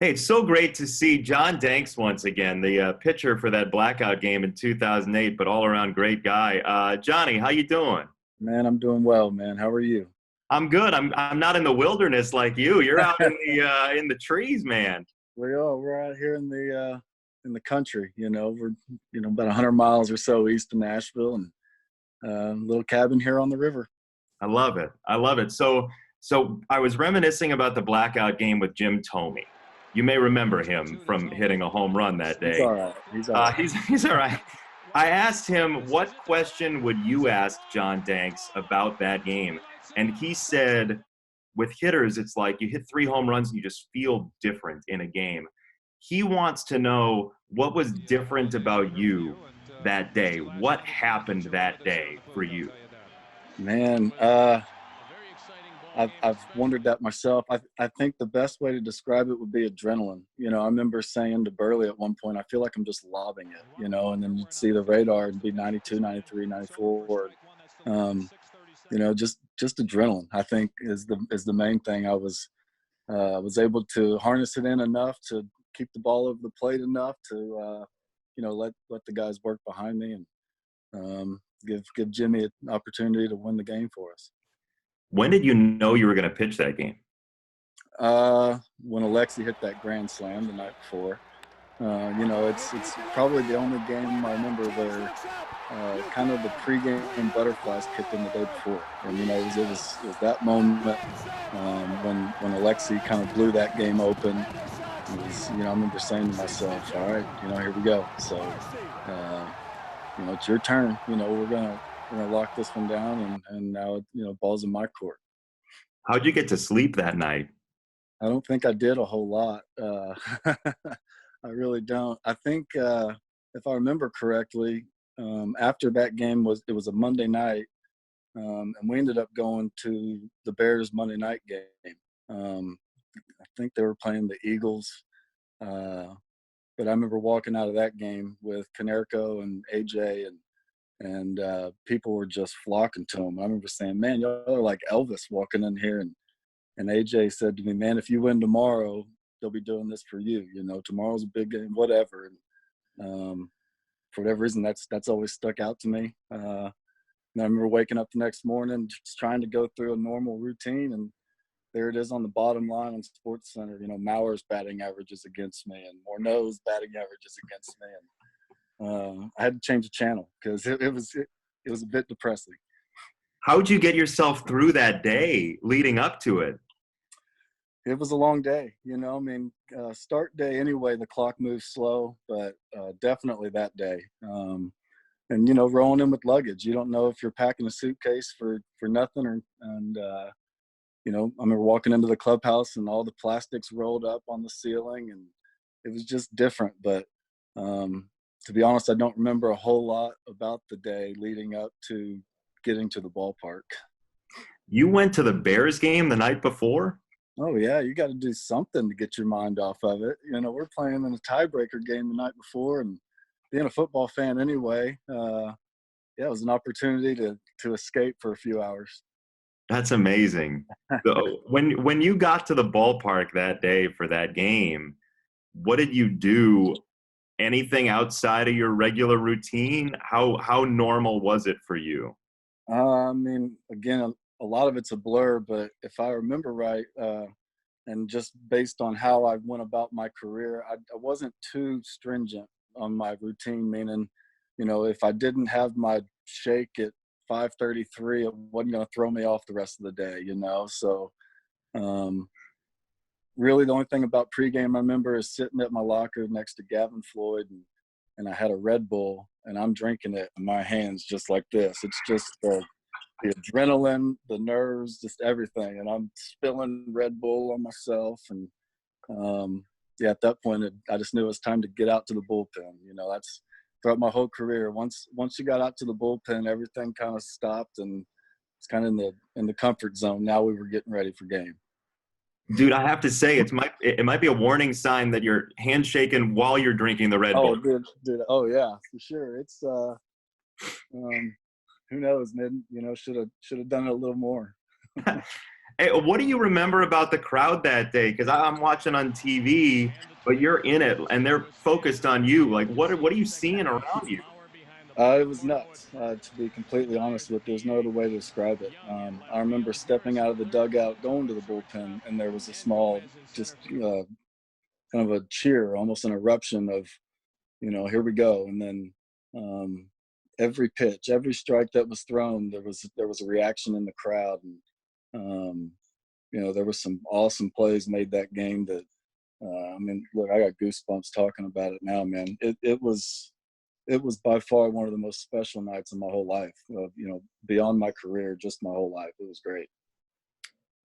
Hey, it's so great to see John Danks once again, the pitcher for that Blackout game in 2008, but all-around great guy. Johnny, how you doing? Man, I'm doing well, man. How are you? I'm good. I'm not in the wilderness like you. You're out in the trees, man. We're out here in the country. We're about 100 miles or so east of Nashville, and a little cabin here on the river. I love it. I love it. So I was reminiscing about the Blackout game with Jim Thome. You may remember him from hitting a home run that He's day. all right. He's all right. He's all right. I asked him, what question would you ask John Danks about that game? And he said, with hitters, it's like you hit 3 home runs and you just feel different in a game. He wants to know what was different about you that day. What happened that day for you? Man, I've wondered that myself. I think the best way to describe it would be adrenaline. I remember saying to Burley at one point, I feel like I'm just lobbing it, and then you'd see the radar and be 92, 93, 94. Um, just adrenaline, I think is the main thing. I was able to harness it in enough to keep the ball over the plate enough to, let the guys work behind me and give Jimmy an opportunity to win the game for us. When did you know you were going to pitch that game? When Alexi hit that grand slam the night before. It's probably the only game I remember where kind of the pregame butterflies kicked in the day before, and it was that moment when Alexi kind of blew that game open. It was, I remember saying to myself, "All right, here we go." So, it's your turn. We're gonna lock this one down, and now ball's in my court. How'd you get to sleep that night? I don't think I did a whole lot. I really don't. I think if I remember correctly, after that game it was a Monday night, and we ended up going to the Bears Monday night game. I think they were playing the Eagles, but I remember walking out of that game with Konerko and A.J. and people were just flocking to him. I remember saying, "Man, y'all are like Elvis walking in here." And A.J. said to me, "Man, if you win tomorrow, they'll be doing this for you. Tomorrow's a big game, whatever." And for whatever reason, that's always stuck out to me. And I remember waking up the next morning, just trying to go through a normal routine, and there it is on the bottom line on Sports Center. Mauer's batting averages against me, and Morneau's batting averages against me, and I had to change the channel because it was a bit depressing. How'd you get yourself through that day leading up to it? It was a long day, start day anyway, the clock moves slow, but definitely that day. And rolling in with luggage. You don't know if you're packing a suitcase for nothing I remember walking into the clubhouse and all the plastics rolled up on the ceiling, and it was just different. But to be honest, I don't remember a whole lot about the day leading up to getting to the ballpark. You went to the Bears game the night before? Oh, yeah, you got to do something to get your mind off of it. We're playing in a tiebreaker game the night before, and being a football fan anyway, it was an opportunity to escape for a few hours. That's amazing. So when you got to the ballpark that day for that game, what did you do? Anything outside of your regular routine? How normal was it for you? Again, a lot of it's a blur, but if I remember right, and just based on how I went about my career, I wasn't too stringent on my routine, meaning, if I didn't have my shake at 5:33, it wasn't going to throw me off the rest of the day, So really the only thing about pregame I remember is sitting at my locker next to Gavin Floyd, and I had a Red Bull, and I'm drinking it in my hands just like this. It's just the adrenaline, the nerves, just everything. And I'm spilling Red Bull on myself. And, at that point, I just knew it was time to get out to the bullpen. That's throughout my whole career. Once you got out to the bullpen, everything kind of stopped, and it's kind of in the comfort zone. Now we were getting ready for game. Dude, I have to say, it might be a warning sign that you're handshaking while you're drinking the Red Bull. Dude. Oh, yeah, for sure. It's who knows, man? Should have done it a little more. Hey, what do you remember about the crowd that day? Because I'm watching on TV, but you're in it, and they're focused on you. Like, what are you seeing around you? It was nuts, to be completely honest with you. There's no other way to describe it. I remember stepping out of the dugout, going to the bullpen, and there was a small, just kind of a cheer, almost an eruption of, here we go. And then every pitch, every strike that was thrown, there was a reaction in the crowd. And, there was some awesome plays made that game that, look, I got goosebumps talking about it now, man. It was by far one of the most special nights of my whole life. Beyond my career, just my whole life. It was great.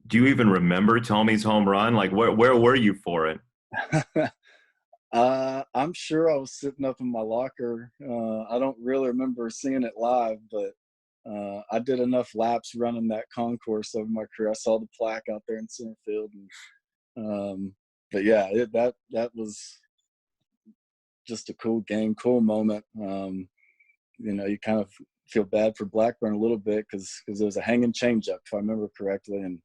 Do you even remember Tome's home run? Like, where were you for it? I'm sure I was sitting up in my locker. I don't really remember seeing it live, but I did enough laps running that concourse over my career. I saw the plaque out there in center field, and but yeah, that was just a cool game, cool moment. You kind of feel bad for Blackburn a little bit because there was a hanging changeup, if I remember correctly, and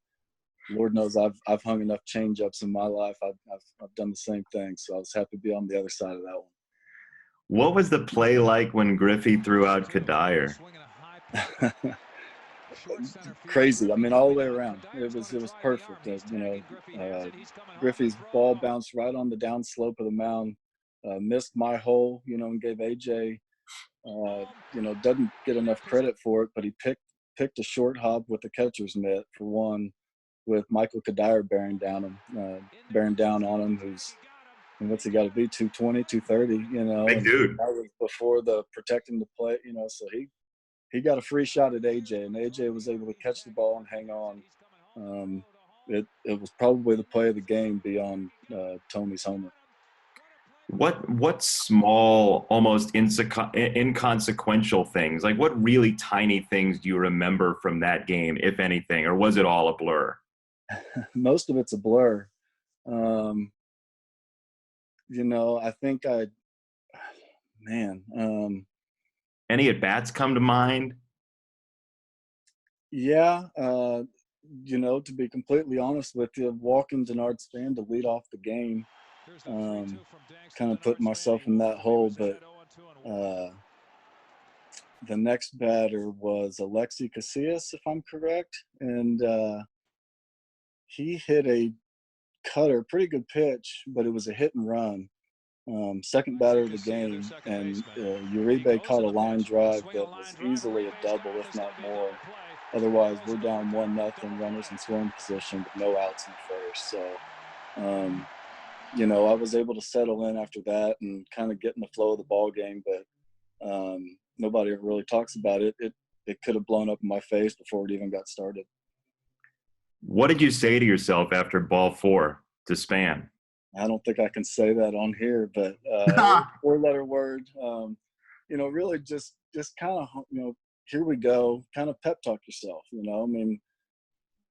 Lord knows I've hung enough changeups in my life. I've done the same thing, so I was happy to be on the other side of that one. What was the play like when Griffey threw out Kadire? Crazy. I mean, all the way around. It was perfect. Griffey's ball bounced right on the downslope of the mound, missed my hole, and gave AJ, doesn't get enough credit for it, but he picked a short hop with the catcher's mitt for one, with Michael Kadire bearing down on him, who's, what's he got to be, 220, 230, Big dude. That was before the protecting the plate, so he got a free shot at AJ, and AJ was able to catch the ball and hang on. It was probably the play of the game beyond Tome's homer. What small, almost inconsequential things, like what really tiny things do you remember from that game, if anything, or was it all a blur? Most of it's a blur. I think Any at-bats come to mind? Yeah. To be completely honest with you, walking Denard Span to lead off the game, kind of putting myself in that hole. But the next batter was Alexi Casillas, if I'm correct. And he hit a cutter, pretty good pitch, but it was a hit and run. Second batter of the game, and Uribe caught a line drive that was easily a double, if not more. Otherwise, we're down 1-0, runners in scoring position, with no outs in first. So, I was able to settle in after that and kind of get in the flow of the ball game. But nobody ever really talks about it. It could have blown up in my face before it even got started. What did you say to yourself after ball 4 to Span? I don't think I can say that on here, but 4-letter word. Really just kind of, here we go, kind of pep talk yourself.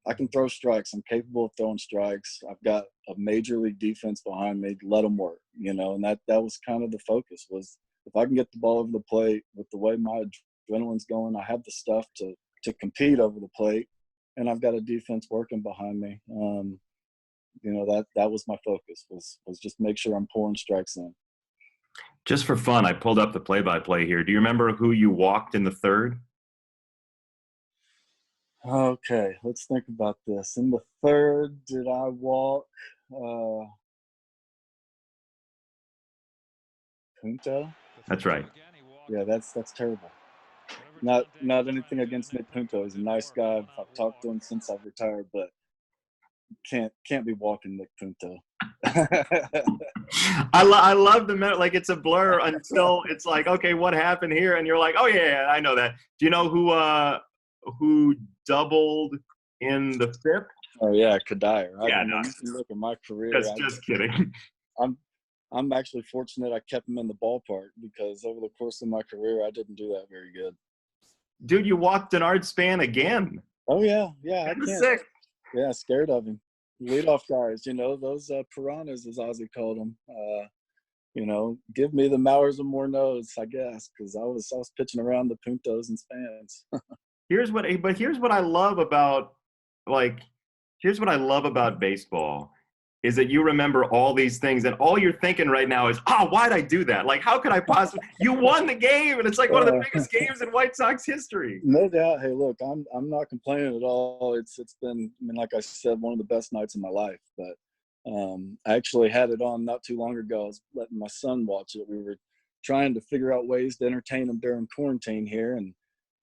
I can throw strikes. I'm capable of throwing strikes. I've got a major league defense behind me. Let them work, and that was kind of the focus, was if I can get the ball over the plate with the way my adrenaline's going, I have the stuff to compete over the plate, and I've got a defense working behind me. That was my focus, was just make sure I'm pouring strikes in. Just for fun, I pulled up the play-by-play here. Do you remember who you walked in the third? Okay, let's think about this. In the third, did I walk Punto? That's right. Yeah, that's terrible. Not anything against Nick Punto. He's a nice guy. I've talked to him since I've retired, but can't be walking Nick Punto. I love the like it's a blur until it's like, okay, what happened here? And you're like, oh yeah, I know that. Do you know who doubled in the fifth? Oh yeah, Kadire. Yeah, no. You can look at my career. Just kidding. I'm actually fortunate I kept him in the ballpark, because over the course of my career, I didn't do that very good. Dude, you walked Denard Span again. Oh yeah. I was can't. Sick. Yeah, scared of him. Leadoff guys, those piranhas, as Ozzie called them. Give me the Mowers and Morneaus, I guess, because I was pitching around the Puntos and Spans. Here's what I love about, like, Here's what I love about baseball is that you remember all these things and all you're thinking right now is, oh, why'd I do that? Like, how could I possibly, you won the game and it's like one of the biggest games in White Sox history. No doubt. Hey, look, I'm not complaining at all. It's been, I mean, like I said, one of the best nights of my life. But I actually had it on not too long ago. I was letting my son watch it. We were trying to figure out ways to entertain him during quarantine here,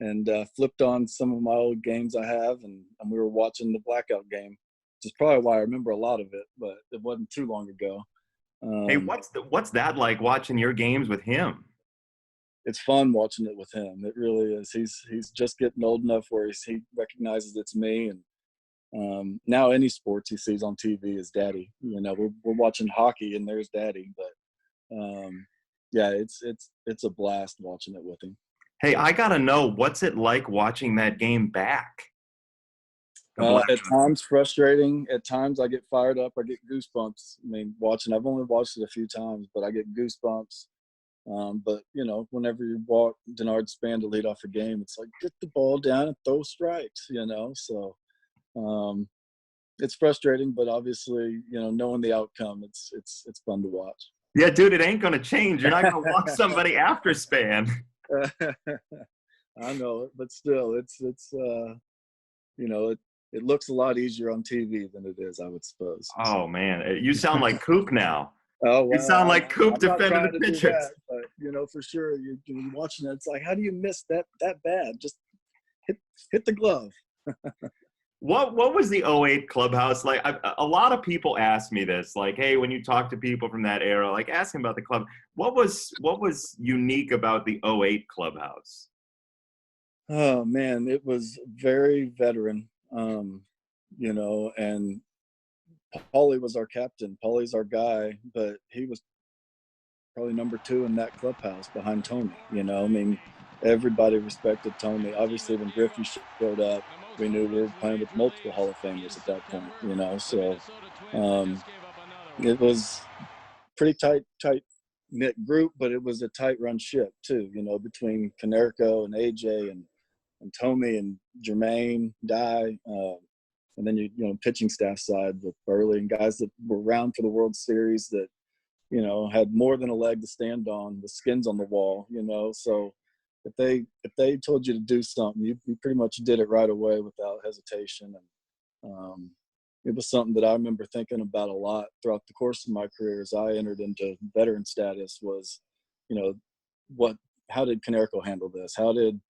and flipped on some of my old games I have, and we were watching the Blackout game, which is probably why I remember a lot of it. But it wasn't too long ago. Hey, what's that like watching your games with him? It's fun watching it with him. It really is. He's just getting old enough where he recognizes it's me, and now any sports he sees on TV is daddy. You know, we're watching hockey and there's daddy. But yeah, it's a blast watching it with him. Hey, I gotta know, what's it like watching that game back? At times frustrating. At times I get fired up. I get goosebumps. I mean, I've only watched it a few times, but I get goosebumps. But, you know, whenever you walk Denard span to lead off a game, it's like, get the ball down and throw strikes, you know. So it's frustrating, but obviously, you know, knowing the outcome, it's fun to watch. Yeah, dude, it ain't gonna change. You're not gonna walk somebody after span. I know it, but still, it's you know, it looks a lot easier on TV than it is, I would suppose. Oh man, you sound like Coop now. Oh, well, you sound like Coop defending the pitchers. That, but you know, for sure, you're watching it. It's like, how do you miss that bad? Just hit the glove. What was the '08 clubhouse like? A lot of people ask me this, like, hey, when you talk to people from that era, like, ask them about the club. What was unique about the '08 clubhouse? Oh man, it was very veteran, you know, and Paulie was our captain. Paulie's our guy, but he was probably number 2 in that clubhouse behind Thome. You know, I mean, everybody respected Thome. Obviously, when Griffey showed up, we knew we were playing with multiple Hall of Famers at that point. You know, so it was pretty tight knit group, but it was a tight run ship too. You know, between Konerko and A.J. and Thome and Jermaine, Dye, and then you know, pitching staff side with Burley and guys that were around for the World Series that, you know, had more than a leg to stand on, with skins on the wall, you know. So if they told you to do something, you pretty much did it right away without hesitation. And it was something that I remember thinking about a lot throughout the course of my career as I entered into veteran status was, you know, how did Konerko handle this? How did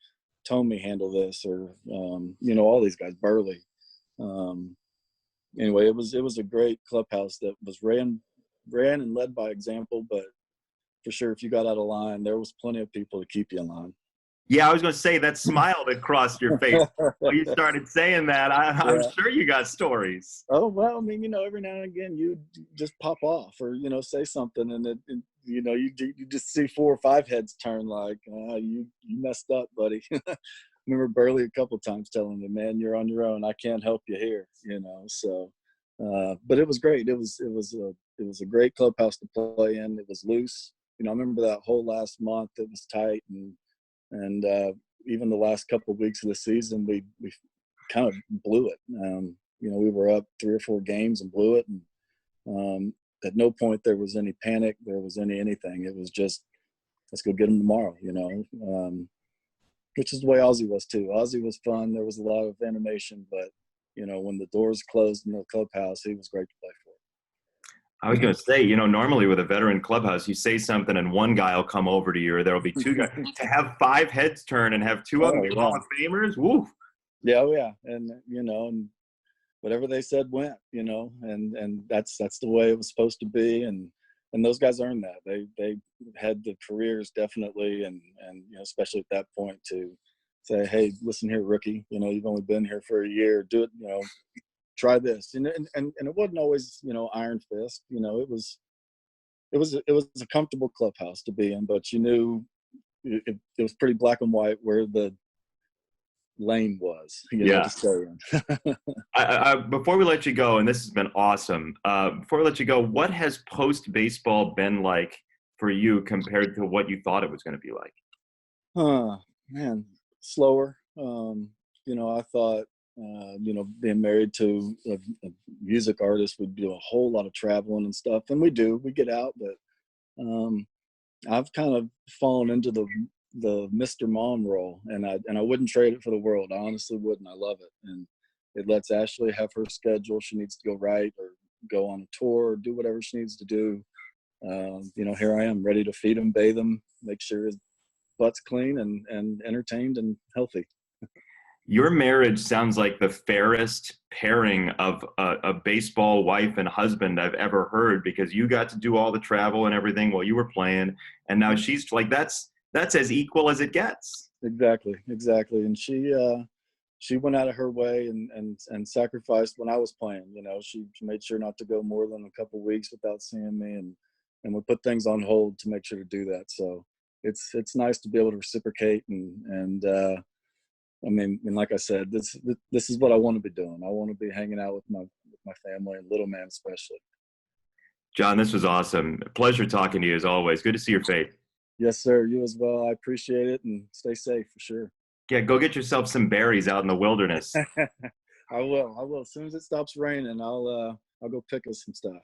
Thome handle this? Or, you know, all these guys, Burley. Anyway, it was a great clubhouse that was ran and led by example, but for sure, if you got out of line, there was plenty of people to keep you in line. Yeah, I was going to say that smile that crossed your face when you started saying that. I'm sure you got stories. Oh, well, I mean, you know, every now and again you just pop off or, you know, say something, and you know, you just see 4 or 5 heads turn like, you messed up, buddy. I remember Burley a couple of times telling me, man, you're on your own. I can't help you here, you know. So, but it was great. It was a great clubhouse to play in. It was loose. You know, I remember that whole last month. It was tight, and even the last couple of weeks of the season, we kind of blew it. You know, we were up 3 or 4 games and blew it. And at no point there was any panic. There was anything. It was just, let's go get them tomorrow, you know, which is the way Ozzie was too. Ozzie was fun. There was a lot of animation, but, you know, when the doors closed in the clubhouse, he was great to play for. I was going to say, you know, normally with a veteran clubhouse, you say something and one guy will come over to you, or there'll be 2 guys. To have 5 heads turn and have 2 of them be Hall of Famers, woo. Yeah, oh yeah, and you know, and whatever they said went, you know, and that's the way it was supposed to be, and those guys earned that. They had the careers definitely, and you know, especially at that point to say, hey, listen here, rookie, you know, you've only been here for a year, do it, you know. Try this, and it wasn't always, you know, iron fist. You know, it was a comfortable clubhouse to be in, but you knew it was pretty black and white where the lane was, you know, to stay in. Before we let you go, and this has been awesome. Before we let you go, what has post baseball been like for you compared to what you thought it was going to be like? Man, slower. You know, I thought Being married to a music artist, we do a whole lot of traveling and stuff, and we get out, but I've kind of fallen into the Mr. Mom role, and I wouldn't trade it for the world. I honestly wouldn't. I love it, and it lets Ashley have her schedule. She needs to go write or go on a tour or do whatever she needs to do. Here I am, ready to feed him, bathe him, make sure his butt's clean and entertained and healthy. Your marriage sounds like the fairest pairing of a baseball wife and husband I've ever heard, because you got to do all the travel and everything while you were playing, and now she's like, that's as equal as it gets. Exactly. And she went out of her way and sacrificed when I was playing. She made sure not to go more than a couple of weeks without seeing me, and would put things on hold to make sure to do that. So it's nice to be able to reciprocate and like I said, this is what I want to be doing. I want to be hanging out with my family and little man especially. John, this was awesome. Pleasure talking to you as always. Good to see your face. Yes, sir. You as well. I appreciate it, and stay safe for sure. Yeah, go get yourself some berries out in the wilderness. I will. As soon as it stops raining, I'll go pick us some stuff.